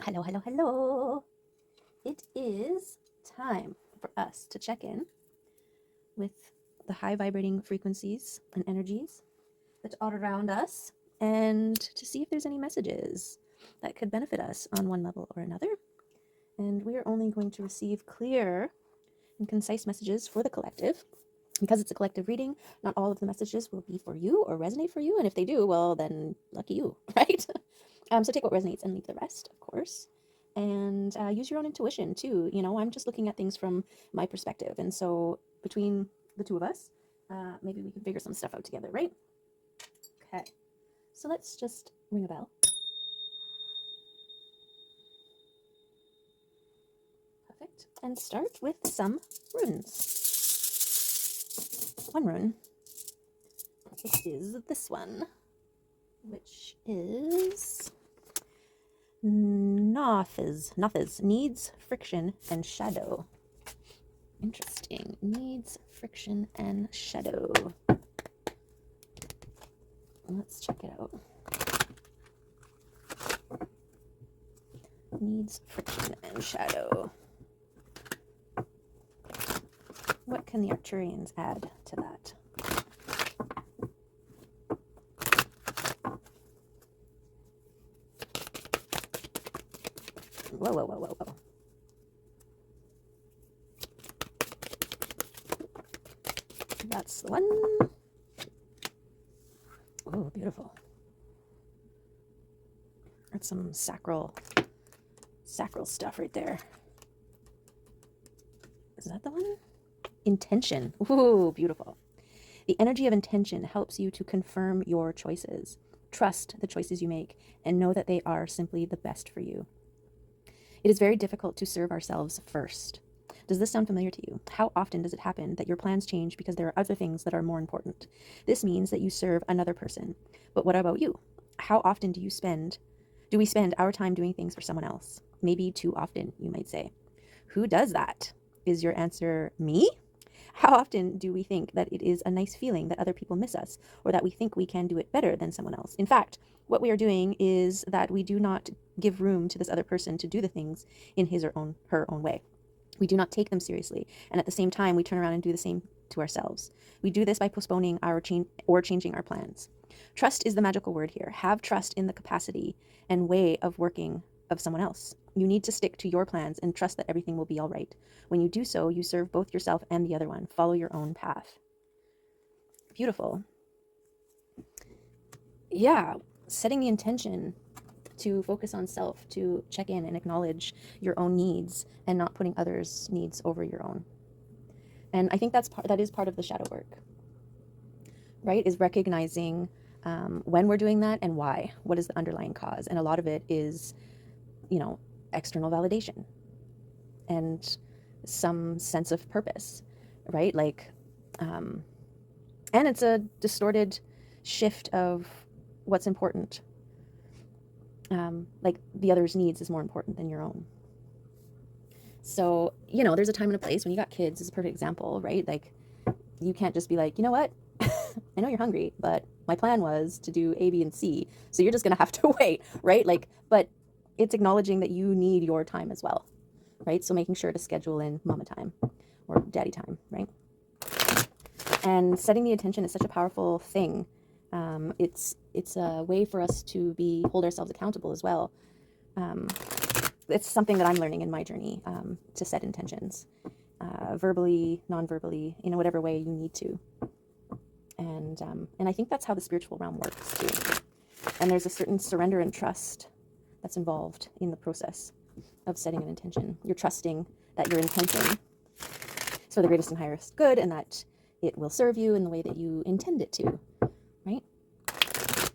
Hello, hello, hello. It is time for us to check in with the high vibrating frequencies and energies that are around us and to see if there's any messages that could benefit us on one level or another. And we are only going to receive clear and concise messages for the collective. Because it's a collective reading, not all of the messages will be for you or resonate for you. And if they do, well, then lucky you, right? So take what resonates and leave the rest, of course. And use your own intuition too. You know, I'm just looking at things from my perspective. And so between the two of us, maybe we can figure some stuff out together, right? Okay. So let's just ring a bell. Perfect. And start with some runes. One rune. This is this one, which is Nothiz, needs friction and shadow. Interesting. Needs friction and shadow. Let's check it out. Needs friction and shadow. What can the Arcturians add to that? Whoa, whoa, whoa, whoa, whoa. That's the one. Oh, beautiful. That's some sacral stuff right there. Is that the one? Intention. Ooh, beautiful. The energy of intention helps you to confirm your choices. Trust the choices you make and know that they are simply the best for you. It is very difficult to serve ourselves first. Does this sound familiar to you? How often does it happen that your plans change because there are other things that are more important? This means that you serve another person. But what about you? How often do we spend our time doing things for someone else? Maybe too often, you might say. Who does that? Is your answer me? How often do we think that it is a nice feeling that other people miss us, or that we think we can do it better than someone else? In fact, what we are doing is that we do not give room to this other person to do the things in his or her own way. We do not take them seriously, and at the same time, we turn around and do the same to ourselves. We do this by postponing our changing our plans. Trust is the magical word here. Have trust in the capacity and way of working of someone else. You need to stick to your plans and trust that everything will be all right. When you do so, you serve both yourself and the other one. Follow your own path. Beautiful. Yeah, setting the intention to focus on self, to check in and acknowledge your own needs and not putting others' needs over your own. And I think that is part of the shadow work, right? Is recognizing when we're doing that and why. What is the underlying cause? And a lot of it is, external validation and some sense of purpose, right? Like, and it's a distorted shift of what's important. Like the other's needs is more important than your own. So, there's a time and a place when you got kids is a perfect example, right? Like you can't just be like, you know what? I know you're hungry, but my plan was to do A, B, and C. So you're just going to have to wait, right? Like, but it's acknowledging that you need your time as well, right? So making sure to schedule in mama time or daddy time, right? And setting the intention is such a powerful thing. It's a way for us to hold ourselves accountable as well. It's something that I'm learning in my journey, to set intentions, verbally, non-verbally, in whatever way you need to. And I think that's how the spiritual realm works too. And there's a certain surrender and trust that's involved in the process of setting an intention. You're trusting that your intention is for the greatest and highest good, and that it will serve you in the way that you intend it to, right?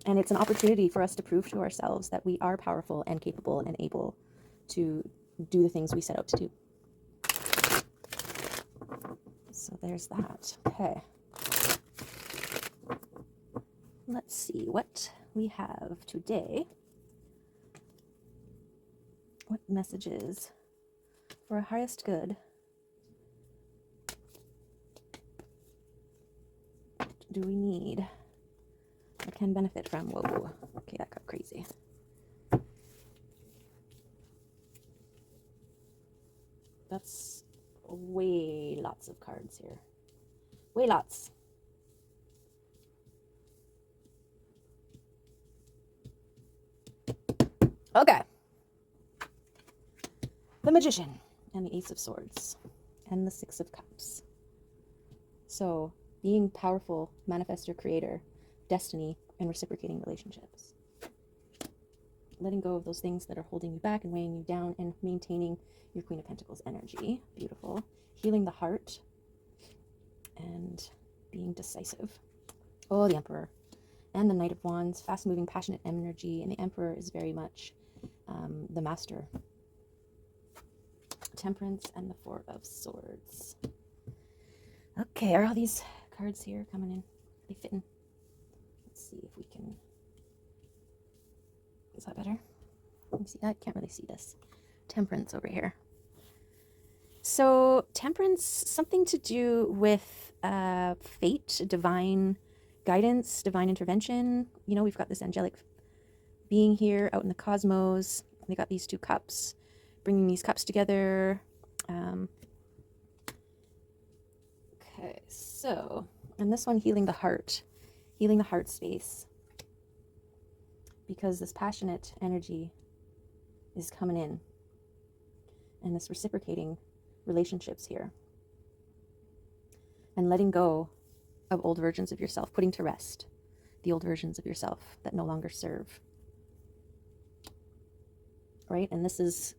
And it's an opportunity for us to prove to ourselves that we are powerful and capable and able to do the things we set out to do. So there's that. Okay. Let's see what we have today. What messages for our highest good do we need or can benefit from? Whoa, okay, that got crazy. That's way lots of cards here. Way lots. Okay. The Magician and the Ace of Swords and the Six of Cups. So, being powerful, manifestor, creator, destiny, and reciprocating relationships. Letting go of those things that are holding you back and weighing you down, and maintaining your Queen of Pentacles energy. Beautiful. Healing the heart and being decisive. Oh, the Emperor and the Knight of Wands. Fast-moving, passionate energy, and the Emperor is very much the master. Temperance and the Four of Swords. Okay, are all these cards here coming in? Are they fitting? Let's see if we can... Is that better? Can you see that? Can't really see this. Temperance over here. So, temperance, something to do with fate, divine guidance, divine intervention. You know, we've got this angelic being here out in the cosmos. They got these two cups, bringing these cups together. Okay, so, and this one healing the heart space. Because this passionate energy is coming in, and this reciprocating relationships here, and letting go of old versions of yourself, putting to rest the old versions of yourself that no longer serve, right? And this is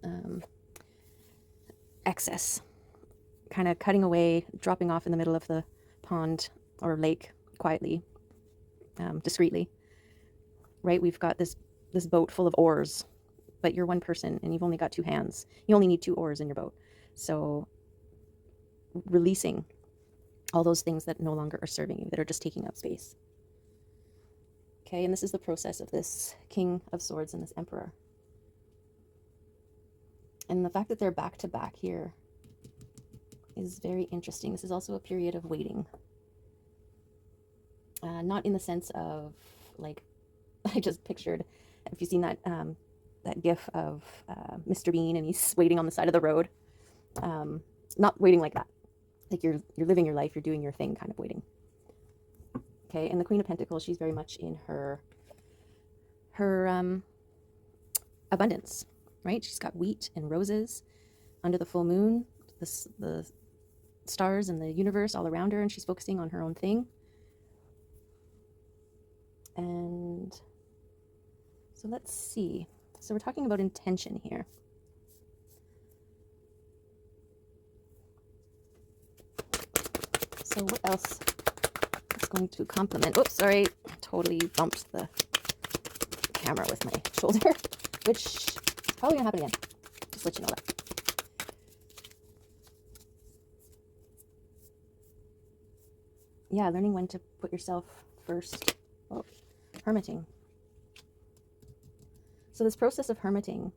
excess, kind of cutting away, dropping off in the middle of the pond or lake quietly, discreetly. Right, we've got this boat full of oars, but you're one person and you've only got two hands. You only need 2 oars in your boat. So releasing all those things that no longer are serving you, that are just taking up space. Okay, and this is the process of this King of Swords and this Emperor. And the fact that they're back to back here is very interesting. This is also a period of waiting. Not in the sense of, like, I just pictured, if you've seen that that gif of Mr. Bean and he's waiting on the side of the road. Not waiting like that. Like you're living your life, you're doing your thing kind of waiting. Okay, and the Queen of Pentacles, she's very much in her abundance, right? She's got wheat and roses under the full moon, the stars and the universe all around her, and she's focusing on her own thing. And so let's see. So we're talking about intention here. So what else is going to complement? Oops, sorry. Totally bumped the camera with my shoulder, which is probably going to happen again. Just let you know that. Yeah, learning when to put yourself first. Oh, hermiting. So this process of hermiting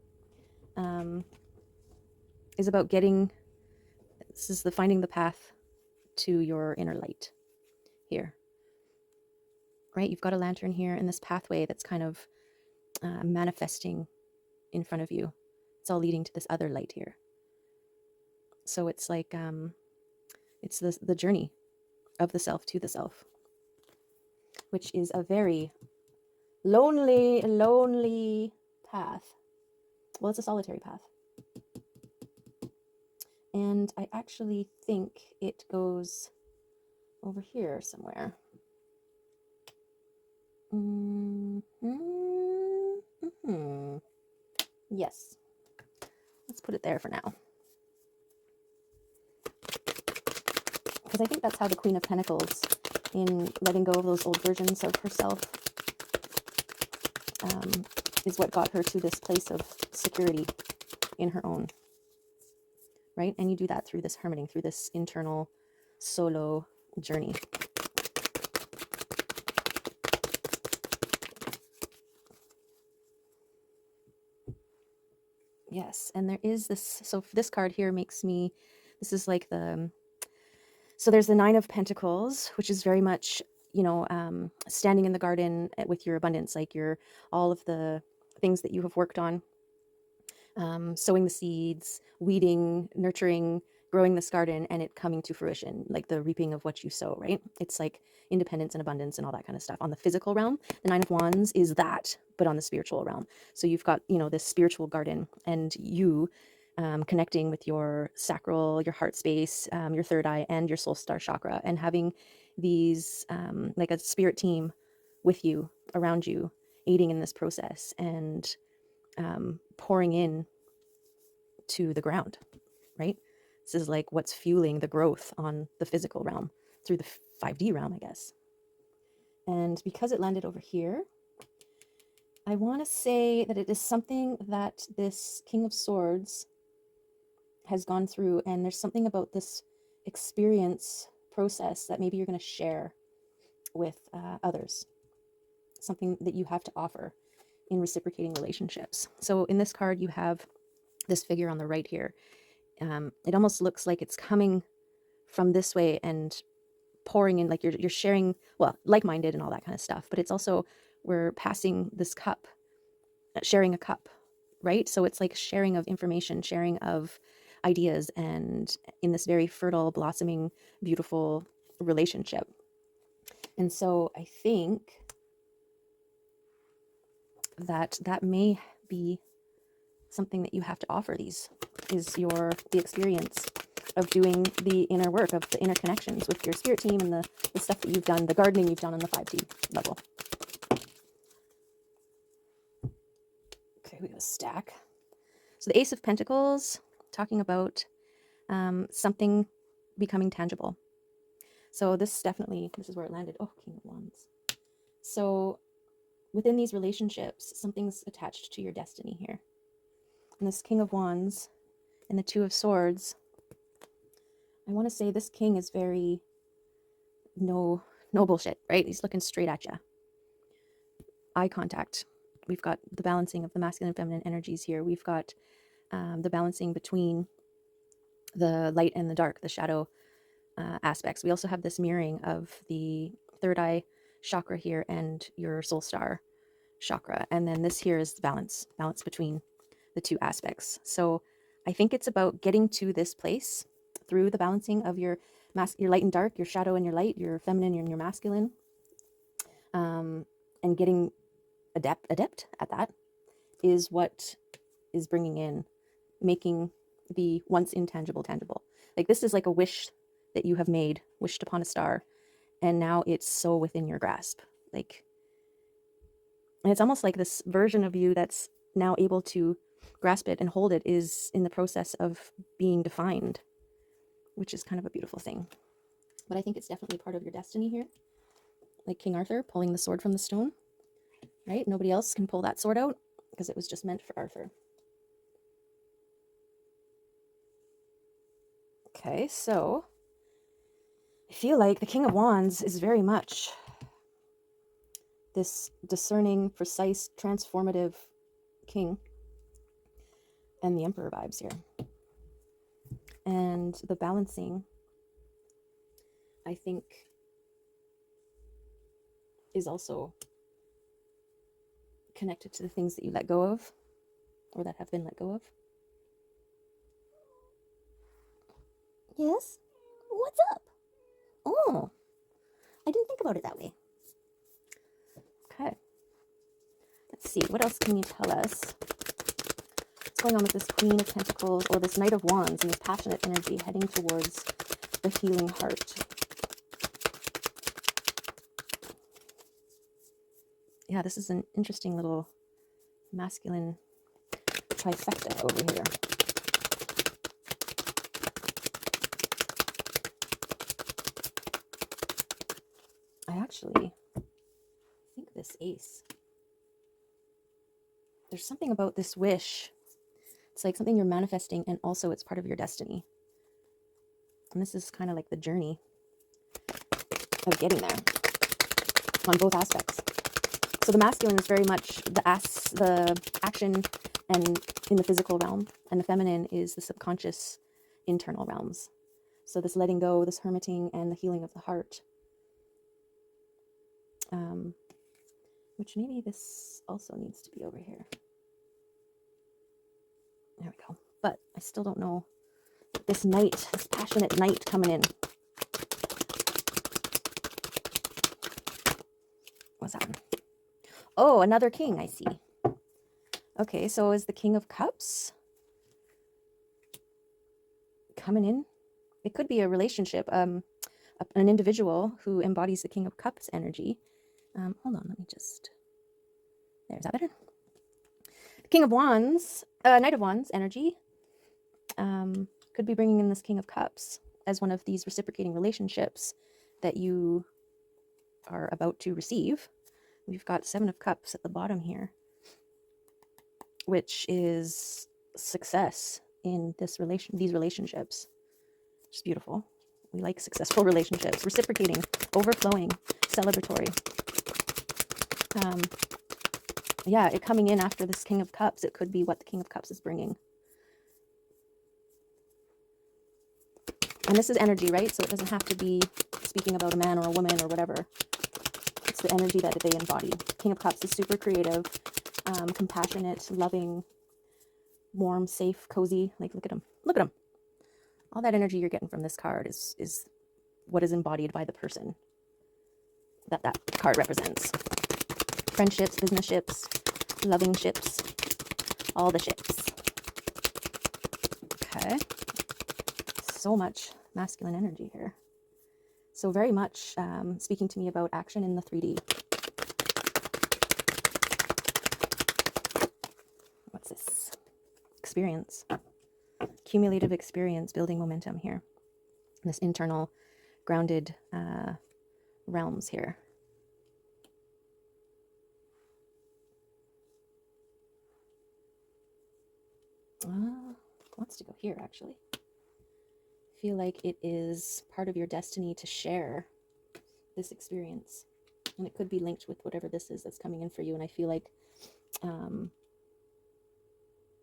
is about this is the finding the path to your inner light here, right? You've got a lantern here and this pathway that's kind of manifesting in front of you. It's all leading to this other light here. So it's like, it's the journey of the self to the self, which is a very lonely path. Well, it's a solitary path. And I actually think it goes over here somewhere. Yes. Let's put it there for now. Because I think that's how the Queen of Pentacles, in letting go of those old versions of herself, is what got her to this place of security in her own. Right? And you do that through this hermiting, through this internal solo journey. Yes, and there is this, so this card here makes me, this is like so there's the 9 of Pentacles, which is very much, you know, standing in the garden with your abundance, like all of the things that you have worked on, sowing the seeds, weeding, nurturing, growing this garden, and it coming to fruition, like the reaping of what you sow, right? It's like independence and abundance and all that kind of stuff. On the physical realm, the Nine of Wands is that, but on the spiritual realm. So you've got, this spiritual garden, and you connecting with your sacral, your heart space, your third eye, and your soul star chakra, and having these, like a spirit team with you, around you, aiding in this process, and pouring in to the ground, right? This is like what's fueling the growth on the physical realm through the 5D realm, I guess. And because it landed over here, I want to say that it is something that this King of Swords has gone through, and there's something about this experience process that maybe you're going to share with others, something that you have to offer in reciprocating relationships. So in this card, you have this figure on the right here. It almost looks like it's coming from this way and pouring in, like you're sharing, well, like-minded and all that kind of stuff, but it's also, we're passing this cup, sharing a cup, right? So it's like sharing of information, sharing of ideas, and in this very fertile, blossoming, beautiful relationship. And so I think that may be something that you have to offer these, is the experience of doing the inner work, of the inner connections with your spirit team, and the stuff that you've done, the gardening you've done on the 5D level. Okay, we got a stack. So the Ace of Pentacles, talking about something becoming tangible. So this is where it landed. Oh, King of Wands. So within these relationships, something's attached to your destiny here. And this King of Wands and the Two of Swords, I want to say this king is very no bullshit, right? He's looking straight at you. Eye contact. We've got the balancing of the masculine and feminine energies here. We've got the balancing between the light and the dark, the shadow aspects. We also have this mirroring of the third eye chakra here and your soul star chakra. And then this here is the balance between the two aspects. So I think it's about getting to this place through the balancing of your light and dark, your shadow and your light, your feminine and your masculine, and getting adept at that is what is bringing in, making the once intangible tangible. Like this is like a wish that you have made, wished upon a star, and now it's so within your grasp. Like, and it's almost like this version of you that's now able to grasp it and hold it is in the process of being defined, which is kind of a beautiful thing. But I think it's definitely part of your destiny here. Like King Arthur pulling the sword from the stone, right? Nobody else can pull that sword out because it was just meant for Arthur. Okay, so I feel like the King of Wands is very much this discerning, precise, transformative king, and the Emperor vibes here. And the balancing, I think, is also connected to the things that you let go of, or that have been let go of. Yes? What's up? Oh, I didn't think about it that way. Okay. Let's see, what else can you tell us? What's going on with this Queen of Pentacles, or this Knight of Wands, and this passionate energy heading towards the healing heart? Yeah, this is an interesting little masculine trifecta over here. I actually think this ace, there's something about this wish. It's like something you're manifesting, and also it's part of your destiny. And this is kind of like the journey of getting there on both aspects. So the masculine is very much the action and in the physical realm, and the feminine is the subconscious internal realms. So this letting go, this hermiting, and the healing of the heart. Which maybe this also needs to be over here. There we go. But I still don't know this knight, this passionate knight coming in. What's that one? Oh, another king, I see. Okay, so is the King of Cups coming in? It could be a relationship, an individual who embodies the King of Cups energy. Hold on, let me just... There's that better. The King of Wands, Knight of Wands energy could be bringing in this King of Cups as one of these reciprocating relationships that you are about to receive. We've got Seven of Cups at the bottom here, which is success in these relationships. It's beautiful. We like successful relationships, reciprocating, overflowing, celebratory. Yeah, it coming in after this King of Cups, it could be what the King of Cups is bringing. And this is energy, right? So it doesn't have to be speaking about a man or a woman or whatever. It's the energy that they embody. King of Cups is super creative, compassionate, loving, warm, safe, cozy. Like, look at him. Look at him. All that energy you're getting from this card is what is embodied by the person that card represents. Friendships, business ships, loving ships, all the ships. Okay. So much masculine energy here. So very much speaking to me about action in the 3D. What's this? Experience. Cumulative experience, building momentum here. This internal grounded realms here. Wants to go here, actually. I feel like it is part of your destiny to share this experience. And it could be linked with whatever this is that's coming in for you. And I feel like,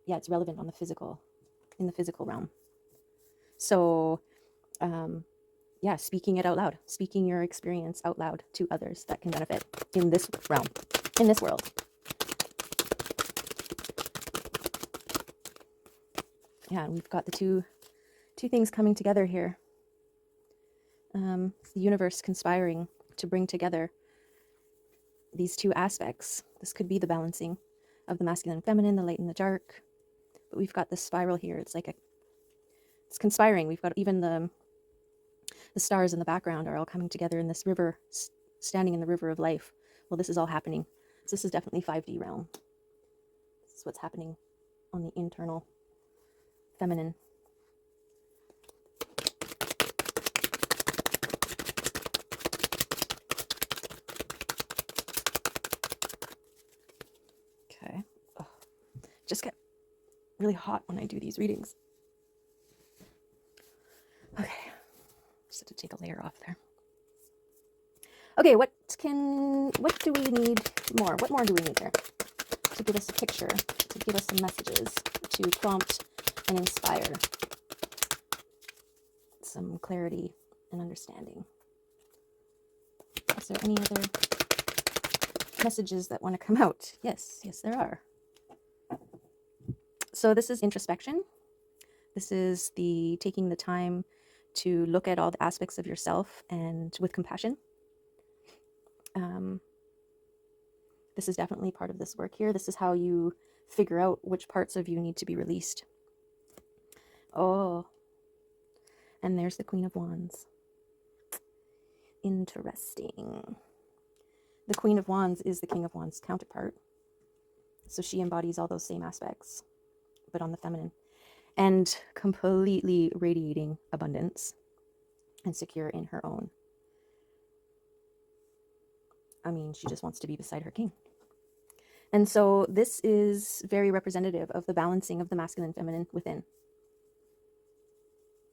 yeah, it's relevant on the physical, in the physical realm. So, yeah, speaking it out loud, speaking your experience out loud to others that can benefit in this realm, in this world. Yeah, and we've got the two things coming together here. The universe conspiring to bring together these two aspects. This could be the balancing of the masculine and feminine, the light and the dark. But we've got this spiral here. It's like it's conspiring. We've got even the stars in the background are all coming together in this river, standing in the river of life. Well, this is all happening. So this is definitely 5D realm. This is what's happening on the internal feminine. Okay. Oh, just get really hot when I do these readings. Okay. Just had to take a layer off there. Okay, what do we need more? What more do we need here? To give us a picture, to give us some messages, to prompt and inspire some clarity and understanding. Is there any other messages that want to come out? Yes, there are. So this is introspection. This is the taking the time to look at all the aspects of yourself and with compassion. This is definitely part of this work here. This is how you figure out which parts of you need to be released. Oh, and there's the Queen of Wands. Interesting. The Queen of Wands is the King of Wands counterpart. So she embodies all those same aspects, but on the feminine. And completely radiating abundance and secure in her own. I mean, she just wants to be beside her king. And so this is very representative of the balancing of the masculine and feminine within,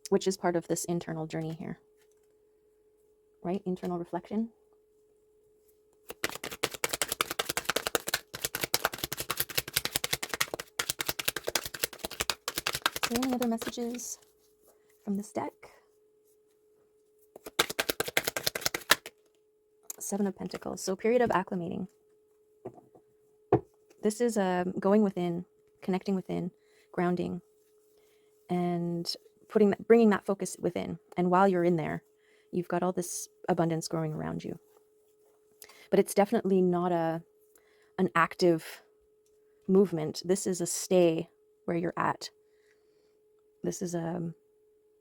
which is part of this internal journey here, right? Internal reflection. Is there any other messages from this deck? Seven of Pentacles. So period of acclimating. This is going within, connecting within, grounding, and bringing that focus within. And while you're in there, you've got all this abundance growing around you. But it's definitely not an active movement. This is a stay where you're at. This is a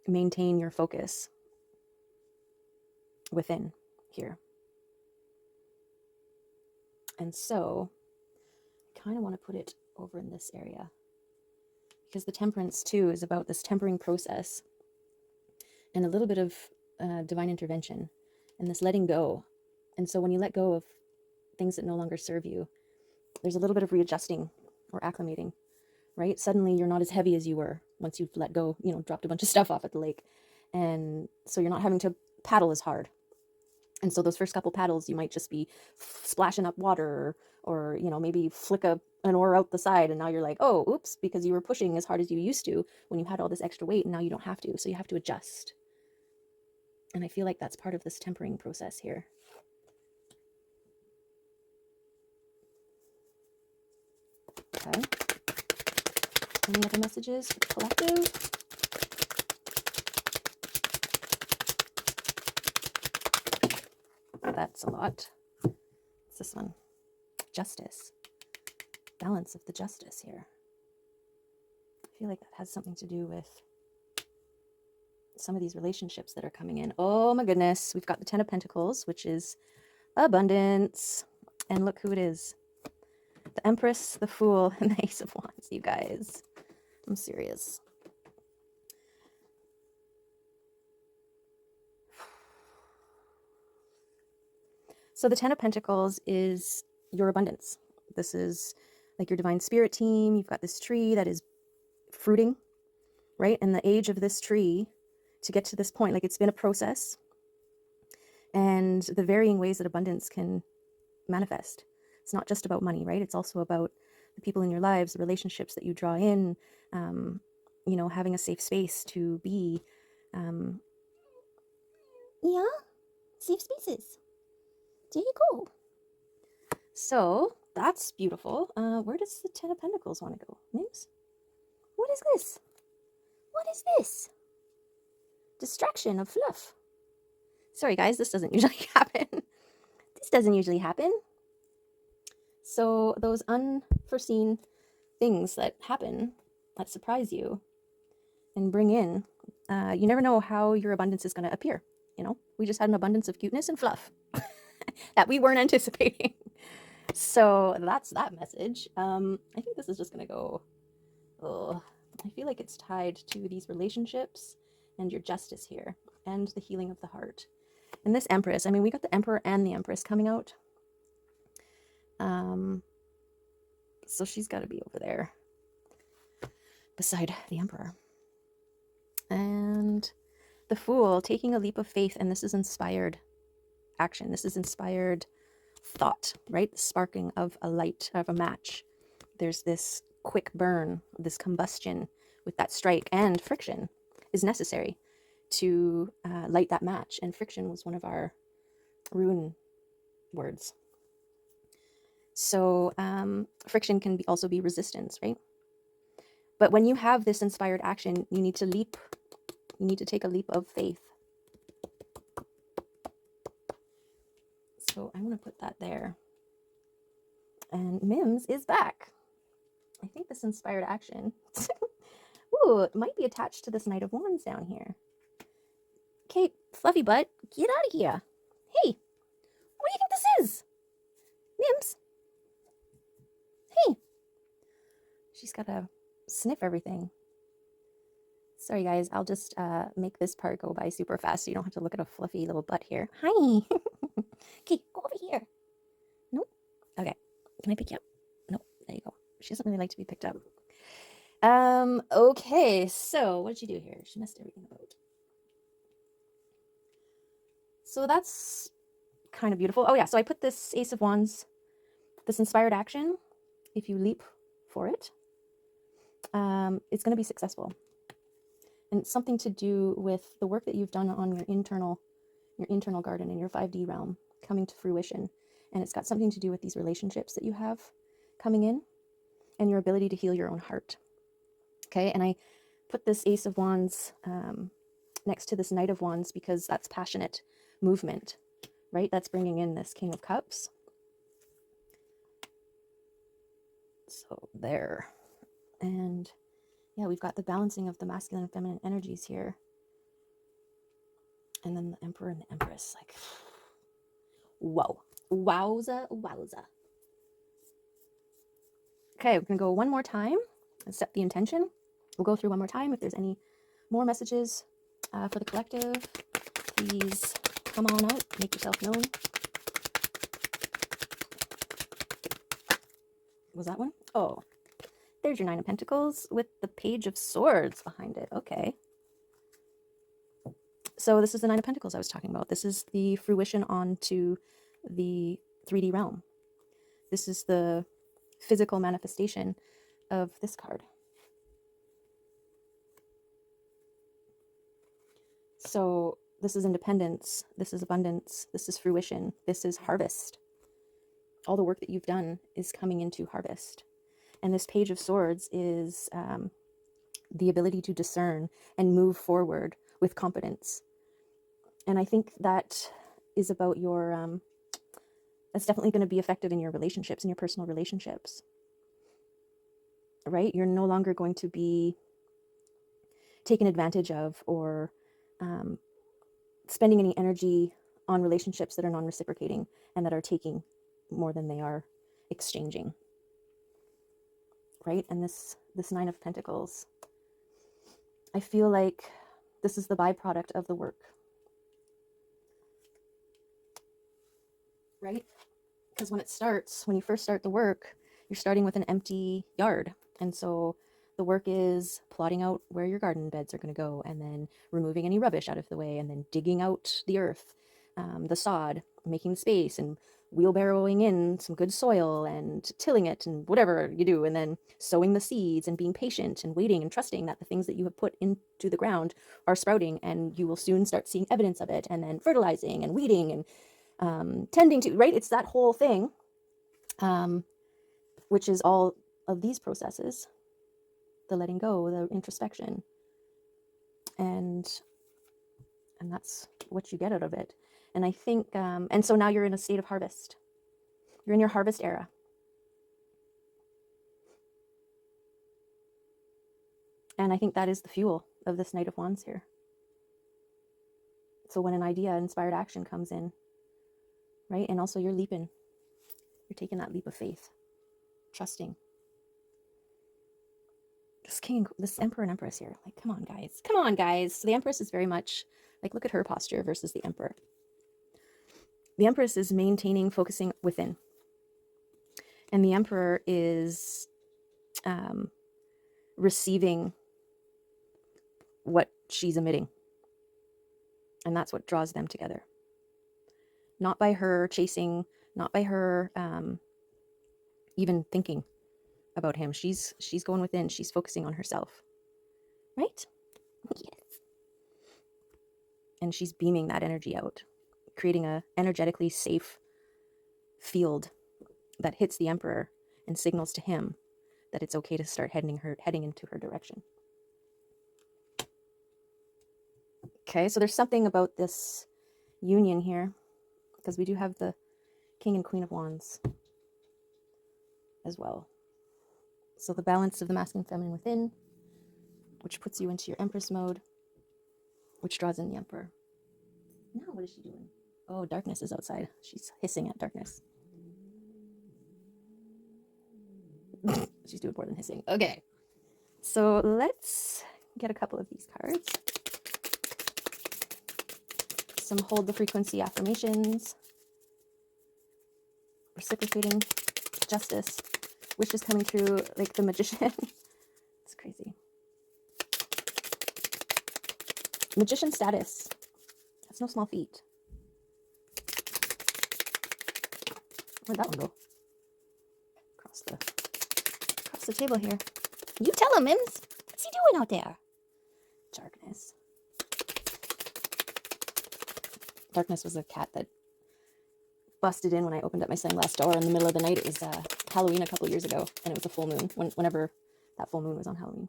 maintain your focus within here. And so I kind of want to put it over in this area, because the temperance too is about this tempering process and a little bit of divine intervention and this letting go. And so when you let go of things that no longer serve you, there's a little bit of readjusting or acclimating, right? Suddenly you're not as heavy as you were once you've let go, dropped a bunch of stuff off at the lake. And so you're not having to paddle as hard. And so those first couple paddles, you might just be splashing up water, or maybe flick an oar out the side, and now you're like, oh, oops, because you were pushing as hard as you used to when you had all this extra weight, and now you don't have to. So you have to adjust. And I feel like that's part of this tempering process here. Okay. Any other messages for the collective? That's a lot. What's this one? Justice. Balance of the justice here. I feel like that has something to do with some of these relationships that are coming in. Oh my goodness. We've got the Ten of Pentacles, which is abundance. And look who it is. The Empress, the Fool, and the Ace of Wands, you guys. I'm serious. So the Ten of Pentacles is your abundance. This is like your divine spirit team. You've got this tree that is fruiting, right? And the age of this tree to get to this point, like it's been a process, and the varying ways that abundance can manifest. It's not just about money, right? It's also about the people in your lives, the relationships that you draw in, having a safe space to be, safe spaces. There you go. So that's beautiful. Where does the Ten of Pentacles want to go? Mims? What is this? What is this? Distraction of fluff. Sorry guys, this doesn't usually happen. This doesn't usually happen. So those unforeseen things that happen, that surprise you and bring in, you never know how your abundance is going to appear. We just had an abundance of cuteness and fluff that we weren't anticipating. So that's that message. I think this is just going to go, I feel like it's tied to these relationships and your justice here and the healing of the heart. And this Empress, we got the Emperor and the Empress coming out. So she's got to be over there beside the Emperor. And the Fool, taking a leap of faith, and this is inspired action. This is inspired thought, right? The sparking of a light, of a match. There's this quick burn, this combustion with that strike, and friction is necessary to light that match. And friction was one of our rune words. So friction can also be resistance, right? But when you have this inspired action, you need to leap. You need to take a leap of faith. So I'm going to put that there. And Mims is back. I think this inspired action, ooh, it might be attached to this Knight of Wands down here. Okay, Fluffy Butt, get out of here. Hey, what do you think this is? Mims? Hey. She's got to sniff everything. Sorry, guys. I'll just make this part go by super fast so you don't have to look at a fluffy little butt here. Hi. Okay, go over here. Nope. Okay. Can I pick you up? Nope. There you go. She doesn't really like to be picked up. Okay. So what did she do here? She messed everything about. So that's kind of beautiful. Oh, yeah. So I put this Ace of Wands, this inspired action. If you leap for it, it's going to be successful. And it's something to do with the work that you've done on your internal garden in your 5D realm coming to fruition. And it's got something to do with these relationships that you have coming in and your ability to heal your own heart. Okay, and I put this Ace of Wands next to this Knight of Wands because that's passionate movement, right? That's bringing in this King of Cups. So there. And yeah, we've got the balancing of the masculine and feminine energies here. And then the Emperor and the Empress. Like, whoa. Wowza, wowza. Okay, we're going to go one more time and set the intention. We'll go through one more time. If there's any more messages for the collective, please come on out, make yourself known. Was that one? Oh, there's your Nine of Pentacles with the Page of Swords behind it. Okay. So this is the Nine of Pentacles I was talking about. This is the fruition onto the 3D realm. This is the physical manifestation of this card. So this is independence, this is abundance, this is fruition, this is harvest. All the work that you've done is coming into harvest. And this Page of Swords is the ability to discern and move forward with confidence. And I think that is about your, that's definitely going to be effective in your relationships, in your personal relationships, right? You're no longer going to be taken advantage of or spending any energy on relationships that are non-reciprocating and that are taking more than they are exchanging, right? And this Nine of Pentacles, I feel like this is the byproduct of the work, right? Because when you first start the work, you're starting with an empty yard. And so the work is plotting out where your garden beds are going to go, and then removing any rubbish out of the way, and then digging out the earth, the sod, making space, and wheelbarrowing in some good soil and tilling it and whatever you do, and then sowing the seeds and being patient and waiting and trusting that the things that you have put into the ground are sprouting, and you will soon start seeing evidence of it, and then fertilizing and weeding and tending to, right? It's that whole thing, which is all of these processes, the letting go, the introspection, and that's what you get out of it. And I think, and so now you're in a state of harvest. You're in your harvest era. And I think that is the fuel of this Knight of Wands here. So when an idea, inspired action comes in, right? And also you're leaping. You're taking that leap of faith, trusting. This Emperor and Empress here. Like, come on, guys. Come on, guys. So the Empress is very much, like, look at her posture versus the Emperor. The Empress is maintaining, focusing within. And the Emperor is receiving what she's emitting. And that's what draws them together. Not by her chasing, not by her even thinking about him. She's going within. She's focusing on herself. Right? Yes. And she's beaming that energy out, creating a energetically safe field that hits the Emperor and signals to him that it's okay to start heading into her direction. Okay, so there's something about this union here, because we do have the King and Queen of Wands as well. So the balance of the masculine and feminine within, which puts you into your Empress mode, which draws in the Emperor. Now what is she doing? Oh, darkness is outside. She's hissing at darkness. She's doing more than hissing. Okay, so let's get a couple of these cards. Some hold the frequency affirmations, reciprocating, justice, wishes coming through, like the Magician. It's crazy. Magician status. That's no small feat. Where'd that one go? Across the table here. You tell him, Mims. What's he doing out there? Darkness. Darkness was a cat that busted in when I opened up my sliding glass door in the middle of the night. It was Halloween a couple years ago, and it was a full moon, whenever that full moon was on Halloween.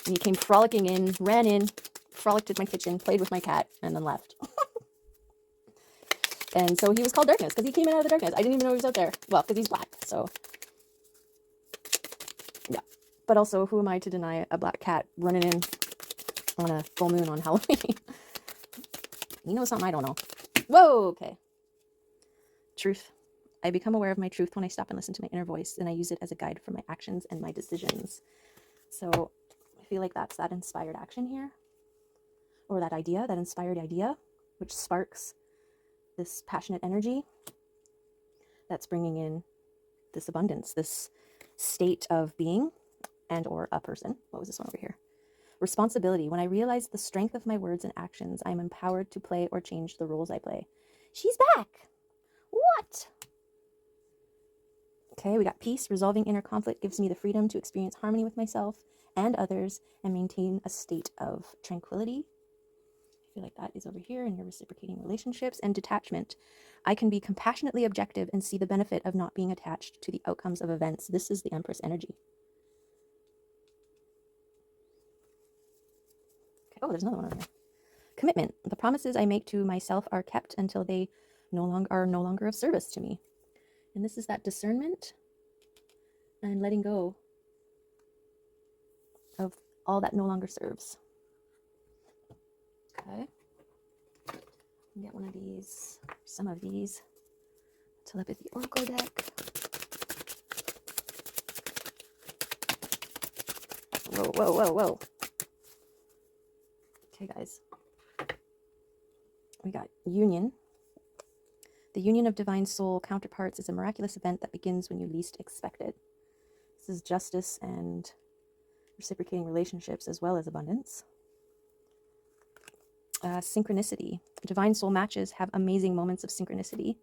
And he came frolicking in, ran in, frolicked at my kitchen, played with my cat, and then left. And so he was called Darkness because he came in out of the darkness. I didn't even know he was out there. Well, because he's black, so yeah. But also, who am I to deny a black cat running in on a full moon on Halloween? You know something I don't know. Whoa, okay. Truth. I become aware of my truth when I stop and listen to my inner voice, and I use it as a guide for my actions and my decisions. So I feel like that's that inspired action here, or that idea, that inspired idea, which sparks this passionate energy that's bringing in this abundance, this state of being and or a person. What was this one over here? Responsibility. When I realize the strength of my words and actions, I am empowered to play or change the roles I play. She's back. What? Okay, we got peace. Resolving inner conflict gives me the freedom to experience harmony with myself and others and maintain a state of tranquility. I feel like that is over here in your reciprocating relationships. And detachment. I can be compassionately objective and see the benefit of not being attached to the outcomes of events. This is the Empress energy. Okay. Oh, there's another one over here. Commitment. The promises I make to myself are kept until they are no longer of service to me. And this is that discernment and letting go of all that no longer serves. Okay. Get one of these, some of these. Telepathy Oracle deck. Whoa, whoa, whoa, whoa. Okay, guys. We got union. The union of divine soul counterparts is a miraculous event that begins when you least expect it. This is justice and reciprocating relationships as well as abundance. Synchronicity. Divine soul matches have amazing moments of synchronicity.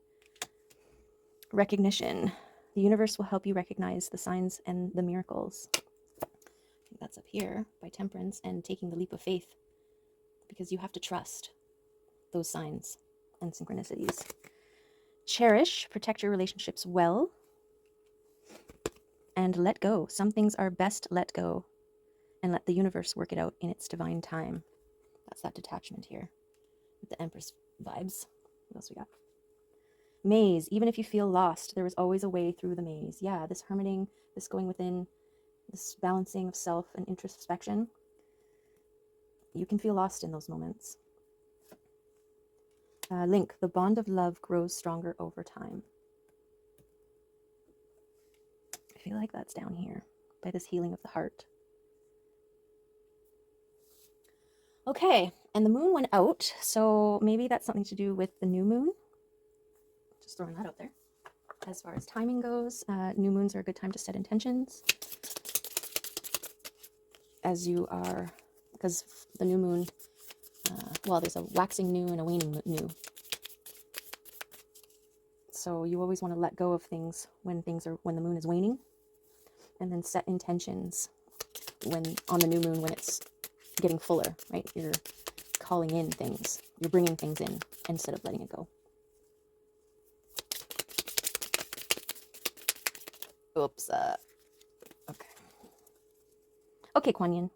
Recognition. The universe will help you recognize the signs and the miracles. I think that's up here by Temperance and taking the leap of faith, because you have to trust those signs and synchronicities. Cherish. Protect your relationships well. And let go. Some things are best let go and let the universe work it out in its divine time. That's that detachment here with the Empress vibes. What else we got? Maze. Even if you feel lost, there is always a way through the maze. Yeah, this hermiting, this going within, this balancing of self and introspection. You can feel lost in those moments. Link. The bond of love grows stronger over time. I feel like that's down here by this healing of the heart. Okay, and the moon went out, so maybe that's something to do with the new moon. Just throwing that out there. As far as timing goes, new moons are a good time to set intentions. As you are, because the new moon, well, there's a waxing new and a waning new. So you always want to let go of things when the moon is waning, and then set intentions when on the new moon when it's getting fuller, right? You're calling in things. You're bringing things in instead of letting it go. Oops. Okay. Okay, Kuan Yin.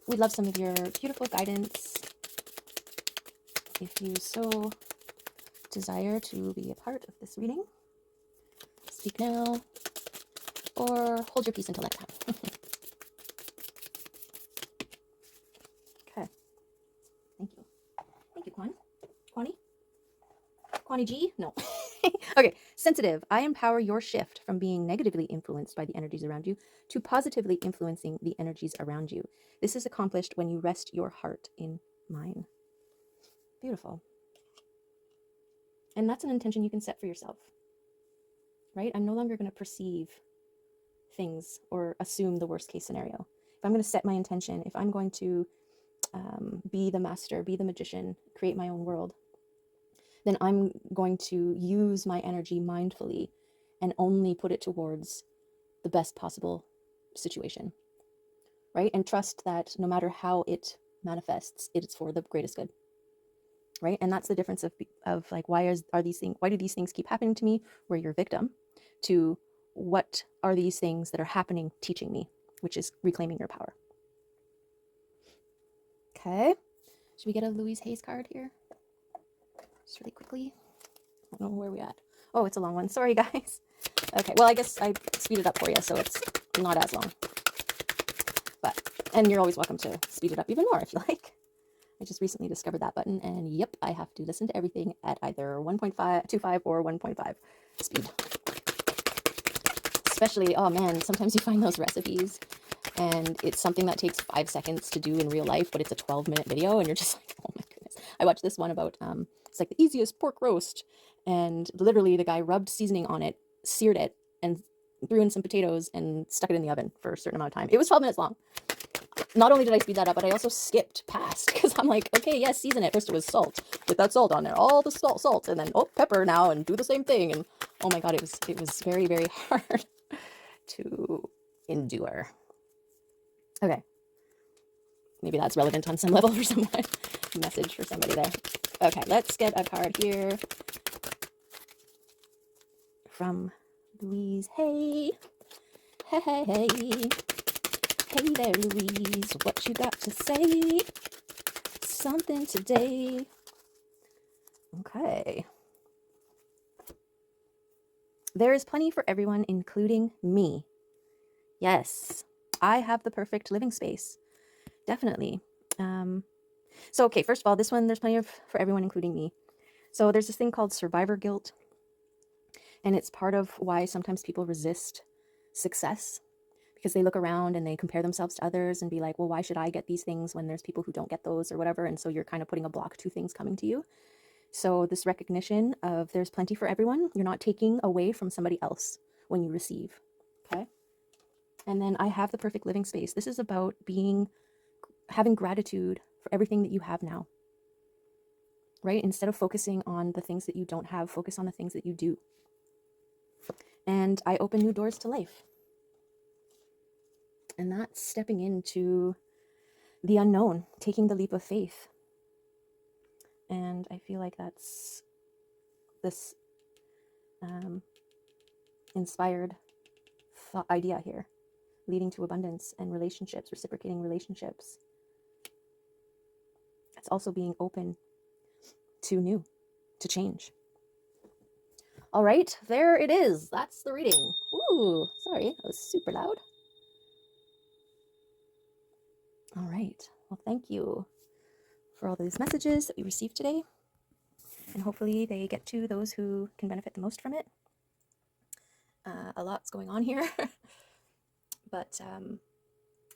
We'd love some of your beautiful guidance. If you so desire to be a part of this reading, speak now or hold your peace until next time. Okay. Thank you. Thank you, Quan. Kwani G? No. Okay. Sensitive. I empower your shift from being negatively influenced by the energies around you to positively influencing the energies around you. This is accomplished when you rest your heart in mine. Beautiful. And that's an intention you can set for yourself, right? I'm no longer going to perceive things or assume the worst case scenario. If I'm going to set my intention, if I'm going to be the master, be the magician, create my own world, then I'm going to use my energy mindfully and only put it towards the best possible situation, right? And trust that no matter how it manifests, it's for the greatest good, right? And that's the difference of like, why do these things keep happening to me, where you're a victim, to what are these things that are happening teaching me, which is reclaiming your power. Okay. Should we get a Louise Hayes card here? Just really quickly. I don't know where we at. Oh, it's a long one. Sorry, guys. Okay, well, I guess I speed it up for you, so it's not as long. And you're always welcome to speed it up even more if you like. I just recently discovered that button, and yep, I have to listen to everything at either 1.25 or 1.5 speed. Especially, oh man, sometimes you find those recipes, and it's something that takes 5 seconds to do in real life, but it's a 12-minute video, and you're just like, oh my goodness. I watched this one about, it's like the easiest pork roast, and literally the guy rubbed seasoning on it, seared it, and threw in some potatoes, and stuck it in the oven for a certain amount of time. It was 12 minutes long. Not only did I speed that up, but I also skipped past, because I'm like, okay, yes, season it. First it was salt. Put that salt on there. All the salt, and then, oh, pepper now, and do the same thing. And oh my god, it was very, very hard to endure. Okay. Maybe that's relevant on some level for someone. Message for somebody there. Okay, let's get a card here from Louise. Hey. Hey. Hey there, Louise. What you got to say? Something today. Okay. There is plenty for everyone, including me. Yes, I have the perfect living space. Definitely. So, okay, first of all, this one, there's plenty for everyone, including me. So there's this thing called survivor guilt. And it's part of why sometimes people resist success, because they look around and they compare themselves to others and be like, well, why should I get these things when there's people who don't get those or whatever? And so you're kind of putting a block to things coming to you. So this recognition of there's plenty for everyone, you're not taking away from somebody else when you receive. Okay. And then I have the perfect living space. This is about having gratitude for everything that you have now, right? Instead of focusing on the things that you don't have, focus on the things that you do. And I open new doors to life. And that's stepping into the unknown, taking the leap of faith. And I feel like that's this inspired idea here, leading to abundance and relationships, reciprocating relationships. It's also being open to new, to change. All right, there it is. That's the reading. Ooh, sorry, that was super loud. All right, well, thank you for all these messages that we received today. And hopefully they get to those who can benefit the most from it. A lot's going on here. But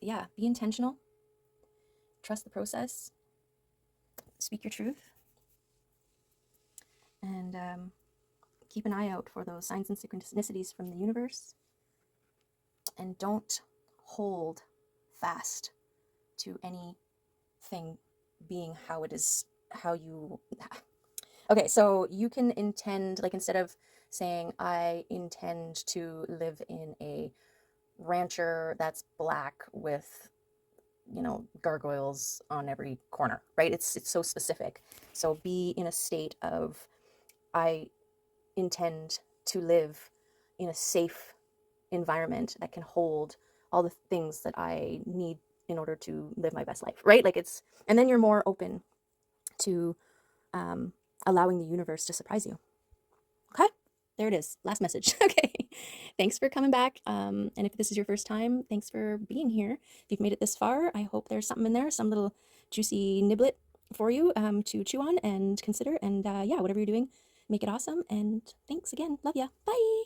yeah, be intentional. Trust the process. Speak your truth. And keep an eye out for those signs and synchronicities from the universe. And don't hold fast to anything being how it is, how you... Okay, so you can intend, like instead of saying, I intend to live in a rancher that's black with, you know, gargoyles on every corner, right? It's so specific. So be in a state of, I intend to live in a safe environment that can hold all the things that I need in order to live my best life, right? Like it's, and then you're more open to allowing the universe to surprise you. Okay, there it is. Last message. Okay, thanks for coming back. And if this is your first time, thanks for being here. If you've made it this far, I hope there's something in there, some little juicy niblet for you to chew on and consider. And yeah, whatever you're doing, make it awesome. And thanks again. Love ya. Bye.